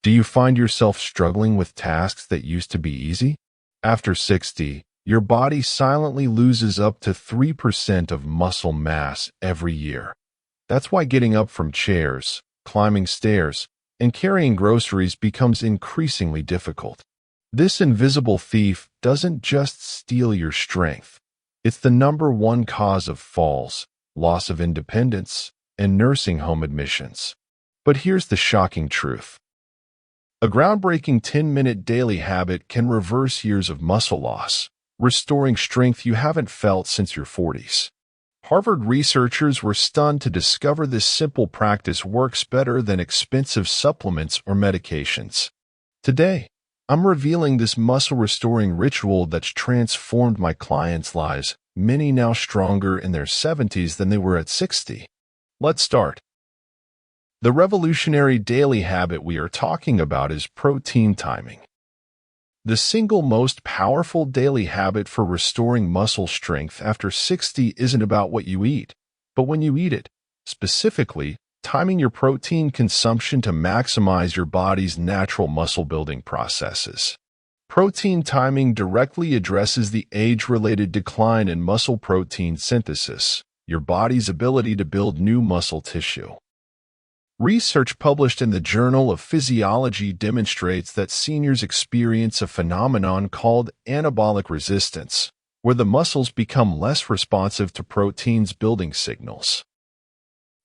Do you find yourself struggling with tasks that used to be easy? After 60, your body silently loses up to 3% of muscle mass every year. That's why getting up from chairs, climbing stairs, and carrying groceries becomes increasingly difficult. This invisible thief doesn't just steal your strength. It's the #1 cause of falls, loss of independence, and nursing home admissions. But here's the shocking truth. A groundbreaking 10-minute daily habit can reverse years of muscle loss, restoring strength you haven't felt since your 40s. Harvard researchers were stunned to discover this simple practice works better than expensive supplements or medications. Today, I'm revealing this muscle-restoring ritual that's transformed my clients' lives, many now stronger in their 70s than they were at 60. Let's start. The revolutionary daily habit we are talking about is protein timing. The single most powerful daily habit for restoring muscle strength after 60 isn't about what you eat, but when you eat it. Specifically, timing your protein consumption to maximize your body's natural muscle-building processes. Protein timing directly addresses the age-related decline in muscle protein synthesis, your body's ability to build new muscle tissue. Research published in the Journal of Physiology demonstrates that seniors experience a phenomenon called anabolic resistance, where the muscles become less responsive to protein's building signals.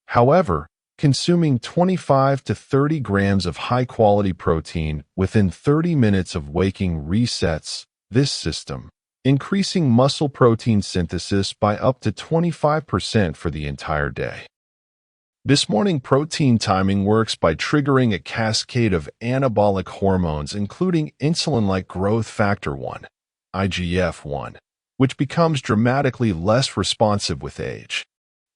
However, consuming 25 to 30 grams of high-quality protein within 30 minutes of waking resets this system, increasing muscle protein synthesis by up to 25% for the entire day. This morning protein timing works by triggering a cascade of anabolic hormones including insulin-like growth factor 1, IGF-1, which becomes dramatically less responsive with age.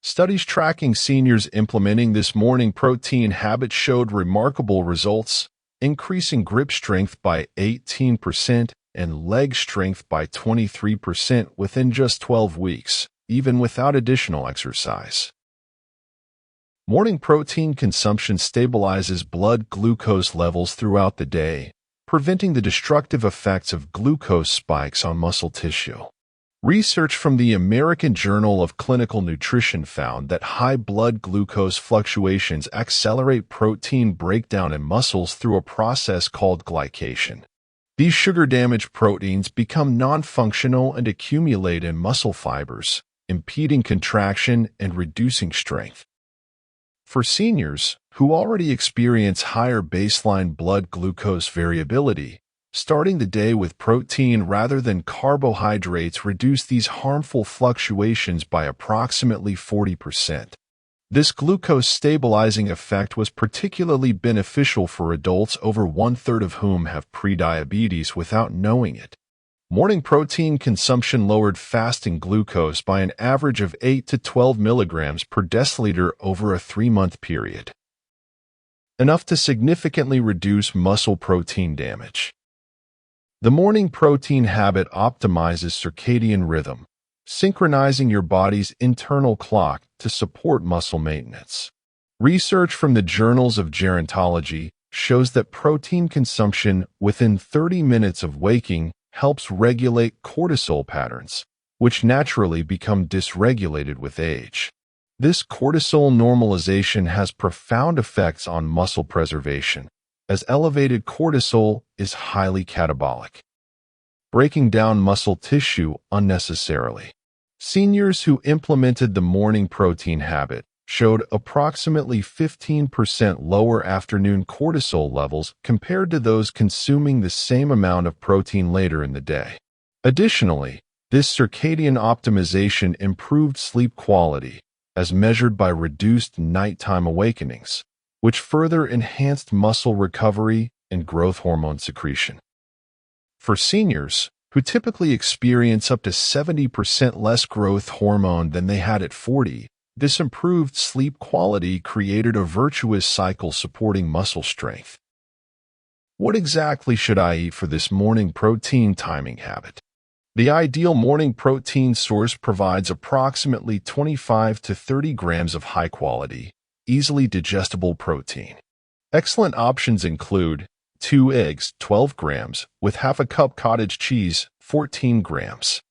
Studies tracking seniors implementing this morning protein habit showed remarkable results, increasing grip strength by 18% and leg strength by 23% within just 12 weeks, even without additional exercise. Morning protein consumption stabilizes blood glucose levels throughout the day, preventing the destructive effects of glucose spikes on muscle tissue. Research from the American Journal of Clinical Nutrition found that high blood glucose fluctuations accelerate protein breakdown in muscles through a process called glycation. These sugar-damaged proteins become non-functional and accumulate in muscle fibers, impeding contraction and reducing strength. For seniors, who already experience higher baseline blood glucose variability, starting the day with protein rather than carbohydrates reduce these harmful fluctuations by approximately 40%. This glucose-stabilizing effect was particularly beneficial for adults over 1/3 of whom have prediabetes without knowing it. Morning protein consumption lowered fasting glucose by an average of 8 to 12 milligrams per deciliter over a 3-month period, enough to significantly reduce muscle protein damage. The morning protein habit optimizes circadian rhythm, synchronizing your body's internal clock to support muscle maintenance. Research from the Journals of Gerontology shows that protein consumption within 30 minutes of waking helps regulate cortisol patterns, which naturally become dysregulated with age. This cortisol normalization has profound effects on muscle preservation, as elevated cortisol is highly catabolic, breaking down muscle tissue unnecessarily. Seniors who implemented the morning protein habit showed approximately 15% lower afternoon cortisol levels compared to those consuming the same amount of protein later in the day. Additionally, this circadian optimization improved sleep quality, as measured by reduced nighttime awakenings, which further enhanced muscle recovery and growth hormone secretion. For seniors, who typically experience up to 70% less growth hormone than they had at 40, this improved sleep quality created a virtuous cycle supporting muscle strength. What exactly should I eat for this morning protein timing habit? The ideal morning protein source provides approximately 25 to 30 grams of high-quality, easily digestible protein. Excellent options include 2 eggs, 12 grams, with half a cup cottage cheese, 14 grams.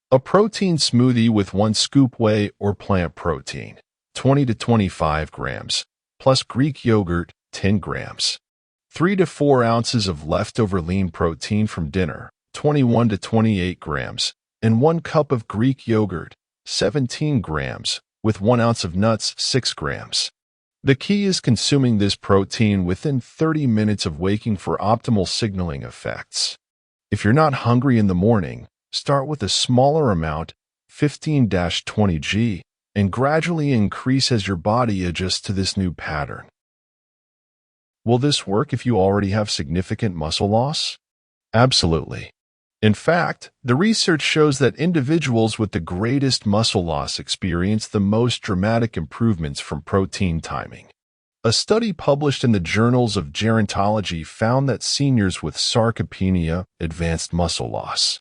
A protein smoothie with 1 scoop whey or plant protein, 20 to 25 grams, plus Greek yogurt, 10 grams. 3 to 4 ounces of leftover lean protein from dinner, 21 to 28 grams, and 1 cup of Greek yogurt, 17 grams, with 1 ounce of nuts, 6 grams. The key is consuming this protein within 30 minutes of waking for optimal signaling effects. If you're not hungry in the morning, start with a smaller amount, 15-20 g, and gradually increase as your body adjusts to this new pattern. Will this work if you already have significant muscle loss? Absolutely. In fact, the research shows that individuals with the greatest muscle loss experience the most dramatic improvements from protein timing. A study published in the Journals of Gerontology found that seniors with sarcopenia, advanced muscle loss,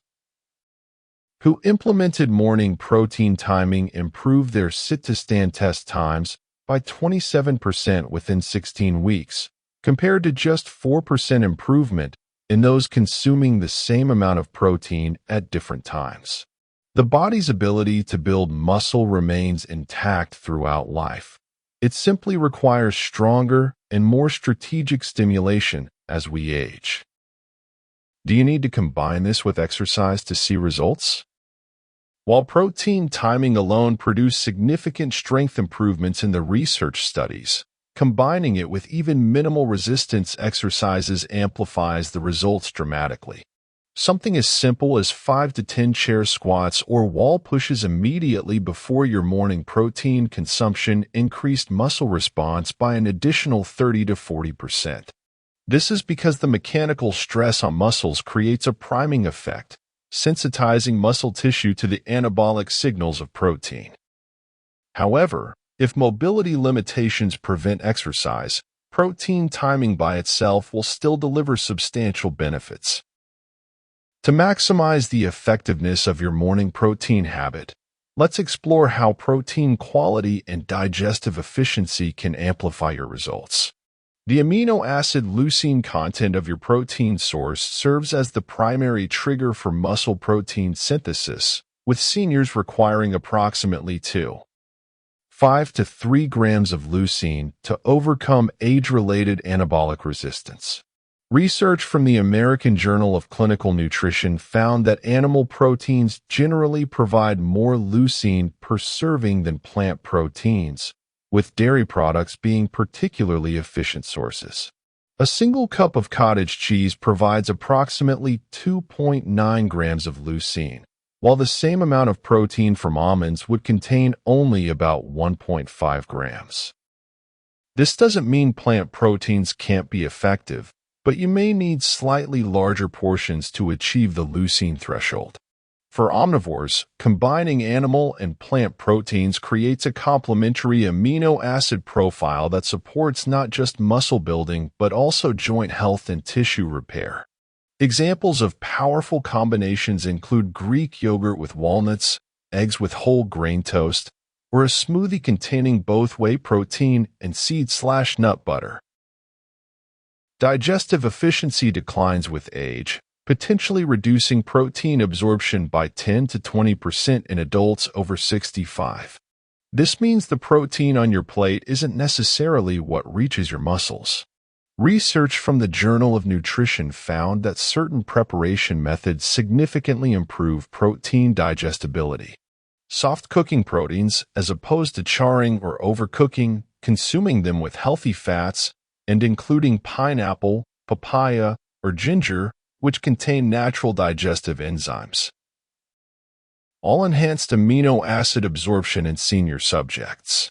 who implemented morning protein timing improved their sit-to-stand test times by 27% within 16 weeks, compared to just 4% improvement in those consuming the same amount of protein at different times. The body's ability to build muscle remains intact throughout life. It simply requires stronger and more strategic stimulation as we age. Do you need to combine this with exercise to see results? While protein timing alone produced significant strength improvements in the research studies, combining it with even minimal resistance exercises amplifies the results dramatically. Something as simple as 5 to 10 chair squats or wall pushes immediately before your morning protein consumption increased muscle response by an additional 30 to 40%. This is because the mechanical stress on muscles creates a priming effect, sensitizing muscle tissue to the anabolic signals of protein. However, if mobility limitations prevent exercise, protein timing by itself will still deliver substantial benefits. To maximize the effectiveness of your morning protein habit, let's explore how protein quality and digestive efficiency can amplify your results. The amino acid leucine content of your protein source serves as the primary trigger for muscle protein synthesis, with seniors requiring approximately 2.5 to 3 grams of leucine to overcome age-related anabolic resistance. Research from the American Journal of Clinical Nutrition found that animal proteins generally provide more leucine per serving than plant proteins, with dairy products being particularly efficient sources. A single cup of cottage cheese provides approximately 2.9 grams of leucine, while the same amount of protein from almonds would contain only about 1.5 grams. This doesn't mean plant proteins can't be effective, but you may need slightly larger portions to achieve the leucine threshold. For omnivores, combining animal and plant proteins creates a complementary amino acid profile that supports not just muscle building but also joint health and tissue repair. Examples of powerful combinations include Greek yogurt with walnuts, eggs with whole grain toast, or a smoothie containing both whey protein and seed/nut butter. Digestive efficiency declines with age, potentially reducing protein absorption by 10 to 20% in adults over 65. This means the protein on your plate isn't necessarily what reaches your muscles. Research from the Journal of Nutrition found that certain preparation methods significantly improve protein digestibility. Soft cooking proteins, as opposed to charring or overcooking, consuming them with healthy fats, and including pineapple, papaya, or ginger, which contain natural digestive enzymes, all enhanced amino acid absorption in senior subjects.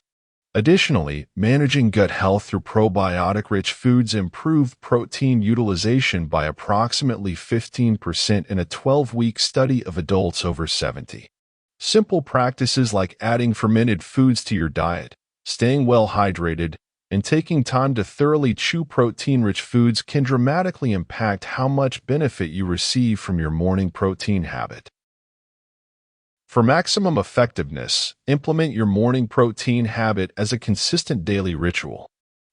Additionally, managing gut health through probiotic-rich foods improved protein utilization by approximately 15% in a 12-week study of adults over 70. Simple practices like adding fermented foods to your diet, staying well hydrated, and taking time to thoroughly chew protein-rich foods can dramatically impact how much benefit you receive from your morning protein habit. For maximum effectiveness, implement your morning protein habit as a consistent daily ritual.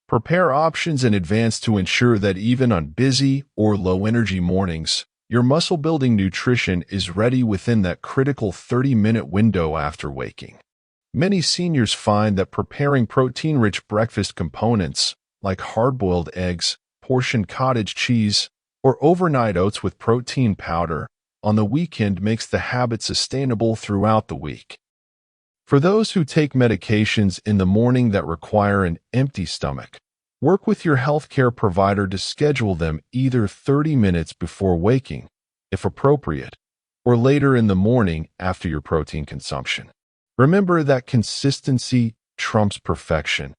Prepare options in advance to ensure that even on busy or low-energy mornings, your muscle-building nutrition is ready within that critical 30-minute window after waking. Many seniors find that preparing protein-rich breakfast components, like hard-boiled eggs, portioned cottage cheese, or overnight oats with protein powder, on the weekend makes the habit sustainable throughout the week. For those who take medications in the morning that require an empty stomach, work with your healthcare provider to schedule them either 30 minutes before waking, if appropriate, or later in the morning after your protein consumption. Remember that consistency trumps perfection.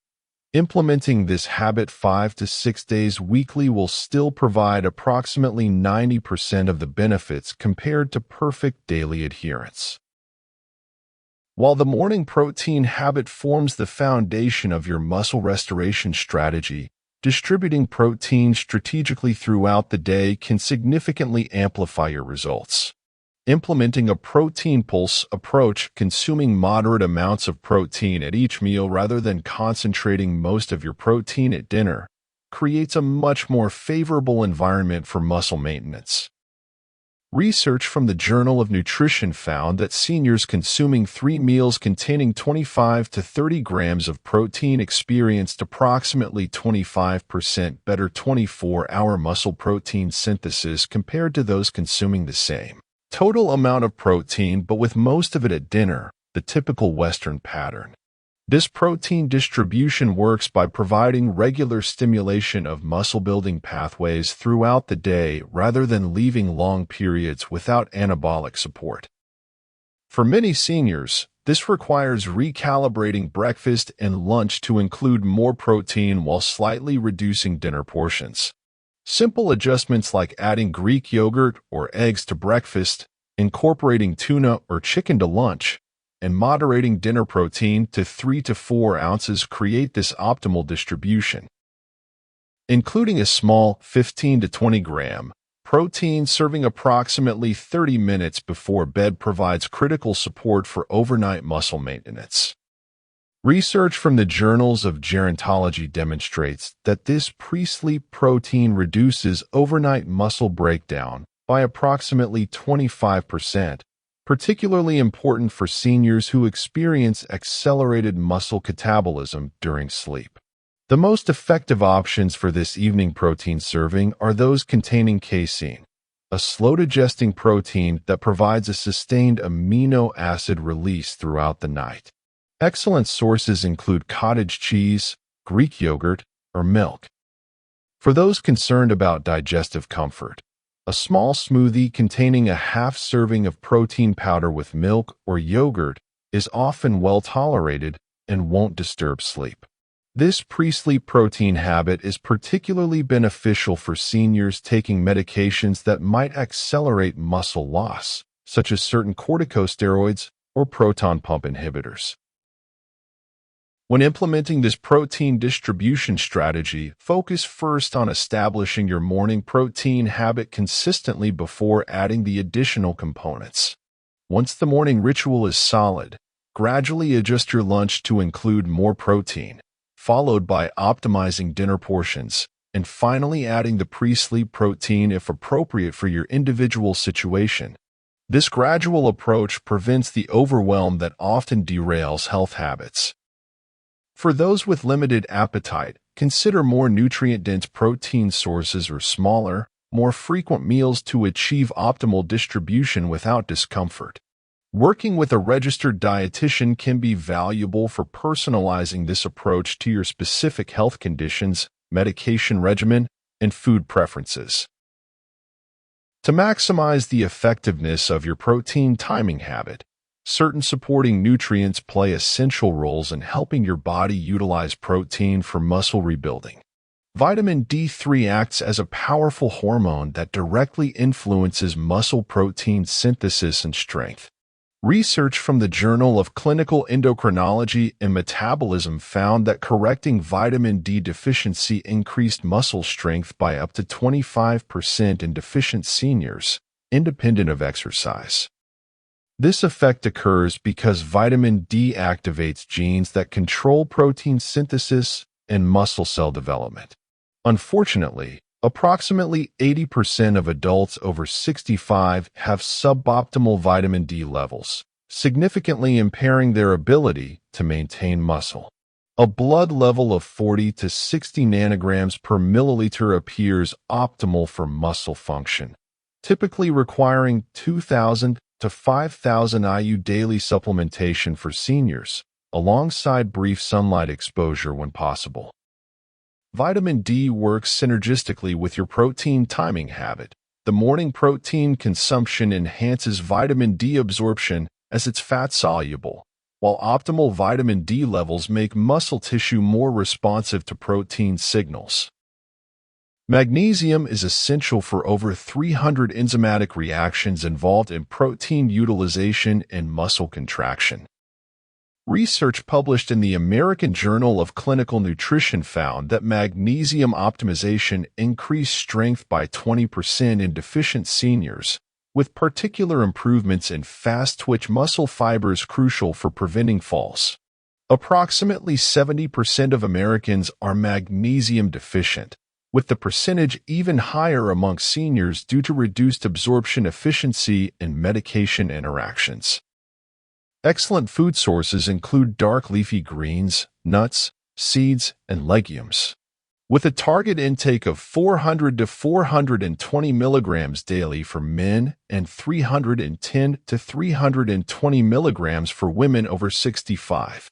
Implementing this habit 5 to 6 days weekly will still provide approximately 90% of the benefits compared to perfect daily adherence. While the morning protein habit forms the foundation of your muscle restoration strategy, distributing protein strategically throughout the day can significantly amplify your results. Implementing a protein pulse approach, consuming moderate amounts of protein at each meal rather than concentrating most of your protein at dinner, creates a much more favorable environment for muscle maintenance. Research from the Journal of Nutrition found that seniors consuming 3 meals containing 25 to 30 grams of protein experienced approximately 25% better 24-hour muscle protein synthesis compared to those consuming the same total amount of protein but with most of it at dinner, the typical Western pattern. This protein distribution works by providing regular stimulation of muscle-building pathways throughout the day rather than leaving long periods without anabolic support. For many seniors, this requires recalibrating breakfast and lunch to include more protein while slightly reducing dinner portions. Simple adjustments like adding Greek yogurt or eggs to breakfast, incorporating tuna or chicken to lunch, and moderating dinner protein to 3 to 4 ounces create this optimal distribution. Including a small 15 to 20 gram protein serving approximately 30 minutes before bed provides critical support for overnight muscle maintenance. Research from the journals of gerontology demonstrates that this pre-sleep protein reduces overnight muscle breakdown by approximately 25%, particularly important for seniors who experience accelerated muscle catabolism during sleep. The most effective options for this evening protein serving are those containing casein, a slow-digesting protein that provides a sustained amino acid release throughout the night. Excellent sources include cottage cheese, Greek yogurt, or milk. For those concerned about digestive comfort, a small smoothie containing a half serving of protein powder with milk or yogurt is often well tolerated and won't disturb sleep. This pre-sleep protein habit is particularly beneficial for seniors taking medications that might accelerate muscle loss, such as certain corticosteroids or proton pump inhibitors. When implementing this protein distribution strategy, focus first on establishing your morning protein habit consistently before adding the additional components. Once the morning ritual is solid, gradually adjust your lunch to include more protein, followed by optimizing dinner portions, and finally adding the pre-sleep protein if appropriate for your individual situation. This gradual approach prevents the overwhelm that often derails health habits. For those with limited appetite, consider more nutrient-dense protein sources or smaller, more frequent meals to achieve optimal distribution without discomfort. Working with a registered dietitian can be valuable for personalizing this approach to your specific health conditions, medication regimen, and food preferences. To maximize the effectiveness of your protein timing habit, certain supporting nutrients play essential roles in helping your body utilize protein for muscle rebuilding. Vitamin D3 acts as a powerful hormone that directly influences muscle protein synthesis and strength. Research from the Journal of Clinical Endocrinology and Metabolism found that correcting vitamin D deficiency increased muscle strength by up to 25% in deficient seniors, independent of exercise. This effect occurs because vitamin D activates genes that control protein synthesis, and muscle cell development. Unfortunately, approximately 80% of adults over 65 have suboptimal vitamin D levels, significantly impairing their ability to maintain muscle. A blood level of 40 to 60 nanograms per milliliter appears optimal for muscle function, typically requiring 2,000 to 5,000 IU daily supplementation for seniors, alongside brief sunlight exposure when possible. Vitamin D works synergistically with your protein timing habit. The morning protein consumption enhances vitamin D absorption as it's fat-soluble, while optimal vitamin D levels make muscle tissue more responsive to protein signals. Magnesium is essential for over 300 enzymatic reactions involved in protein utilization and muscle contraction. Research published in the American Journal of Clinical Nutrition found that magnesium optimization increased strength by 20% in deficient seniors, with particular improvements in fast-twitch muscle fibers crucial for preventing falls. Approximately 70% of Americans are magnesium deficient, with the percentage even higher among seniors due to reduced absorption efficiency and medication interactions. Excellent food sources include dark leafy greens, nuts, seeds, and legumes. With a target intake of 400 to 420 milligrams daily for men and 310 to 320 milligrams for women over 65.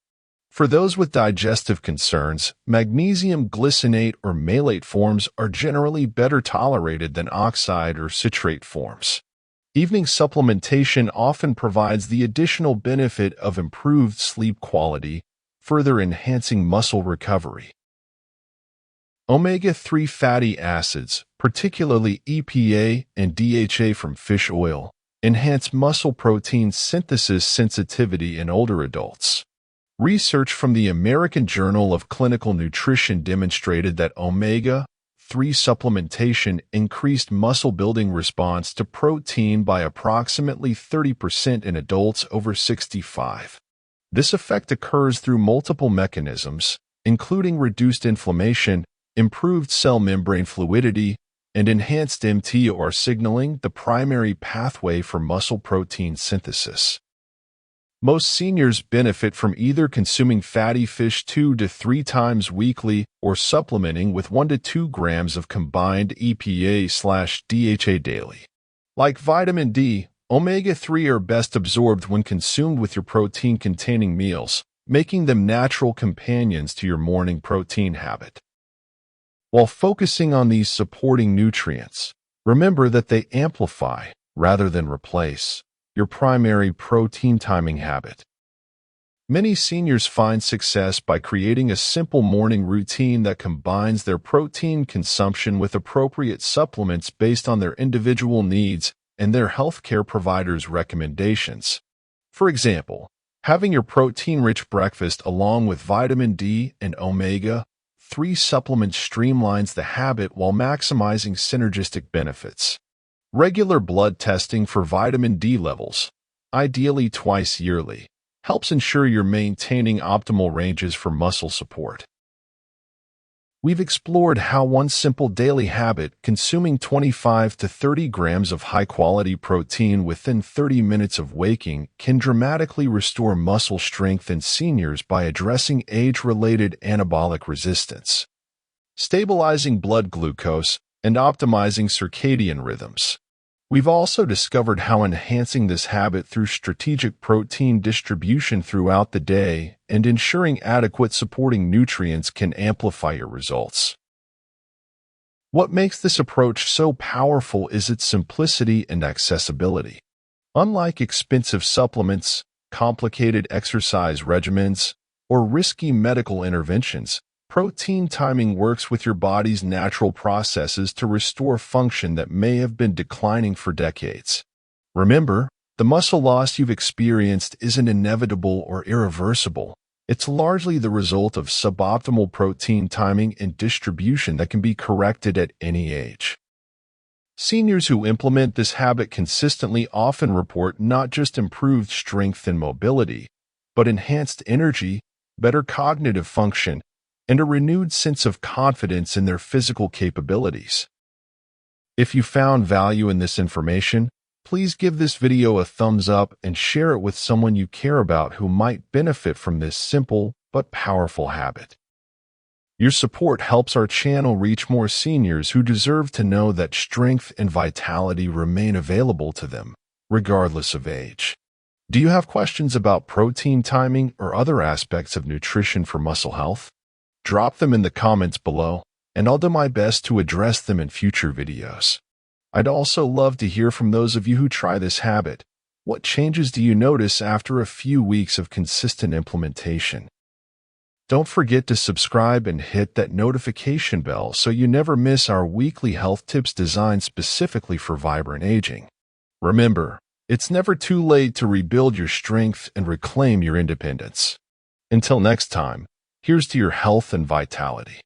For those with digestive concerns, magnesium glycinate or malate forms are generally better tolerated than oxide or citrate forms. Evening supplementation often provides the additional benefit of improved sleep quality, further enhancing muscle recovery. Omega-3 fatty acids, particularly EPA and DHA from fish oil, enhance muscle protein synthesis sensitivity in older adults. Research from the American Journal of Clinical Nutrition demonstrated that omega-3 supplementation increased muscle-building response to protein by approximately 30% in adults over 65. This effect occurs through multiple mechanisms, including reduced inflammation, improved cell membrane fluidity, and enhanced mTOR signaling, the primary pathway for muscle protein synthesis. Most seniors benefit from either consuming fatty fish 2 to 3 times weekly or supplementing with 1 to 2 grams of combined EPA/DHA daily. Like vitamin D, omega-3 are best absorbed when consumed with your protein-containing meals, making them natural companions to your morning protein habit. While focusing on these supporting nutrients, remember that they amplify, rather than replace, your primary protein timing habit. Many seniors find success by creating a simple morning routine that combines their protein consumption with appropriate supplements based on their individual needs and their healthcare provider's recommendations. For example, having your protein-rich breakfast along with vitamin D and omega-3 supplements streamlines the habit while maximizing synergistic benefits. Regular blood testing for vitamin D levels, ideally twice yearly, helps ensure you're maintaining optimal ranges for muscle support. We've explored how one simple daily habit, consuming 25 to 30 grams of high-quality protein within 30 minutes of waking, can dramatically restore muscle strength in seniors by addressing age-related anabolic resistance, stabilizing blood glucose, and optimizing circadian rhythms. We've also discovered how enhancing this habit through strategic protein distribution throughout the day and ensuring adequate supporting nutrients can amplify your results. What makes this approach so powerful is its simplicity and accessibility. Unlike expensive supplements, complicated exercise regimens, or risky medical interventions, protein timing works with your body's natural processes to restore function that may have been declining for decades. Remember, the muscle loss you've experienced isn't inevitable or irreversible. It's largely the result of suboptimal protein timing and distribution that can be corrected at any age. Seniors who implement this habit consistently often report not just improved strength and mobility, but enhanced energy, better cognitive function, and a renewed sense of confidence in their physical capabilities. If you found value in this information, please give this video a thumbs up and share it with someone you care about who might benefit from this simple but powerful habit. Your support helps our channel reach more seniors who deserve to know that strength and vitality remain available to them, regardless of age. Do you have questions about protein timing or other aspects of nutrition for muscle health? Drop them in the comments below, and I'll do my best to address them in future videos. I'd also love to hear from those of you who try this habit. What changes do you notice after a few weeks of consistent implementation? Don't forget to subscribe and hit that notification bell so you never miss our weekly health tips designed specifically for vibrant aging. Remember, it's never too late to rebuild your strength and reclaim your independence. Until next time, here's to your health and vitality.